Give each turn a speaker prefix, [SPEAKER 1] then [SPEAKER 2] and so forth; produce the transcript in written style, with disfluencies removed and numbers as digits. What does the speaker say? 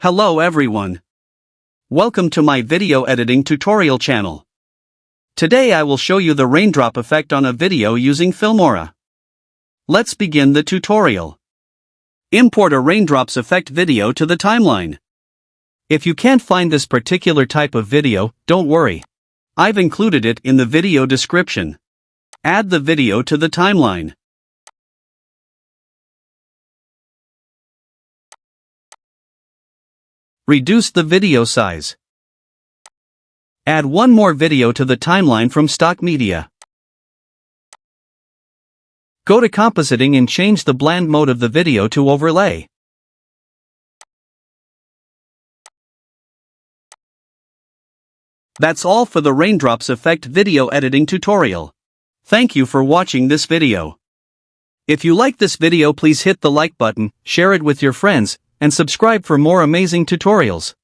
[SPEAKER 1] Hello everyone. Welcome to my video editing tutorial channel. Today I will show you the raindrop effect on a video using Filmora. Let's begin the tutorial. Import a raindrops effect video to the timeline. If you can't find this particular type of video, don't worry. I've included it in the video description. Add the video to the timeline. Reduce the video size. Add one more video to the timeline from stock media. Go to compositing and change the blend mode of the video to overlay. That's all for the raindrops effect video editing tutorial. Thank you for watching this video. If you like this video, please hit the like button, share it with your friends, and subscribe for more amazing tutorials.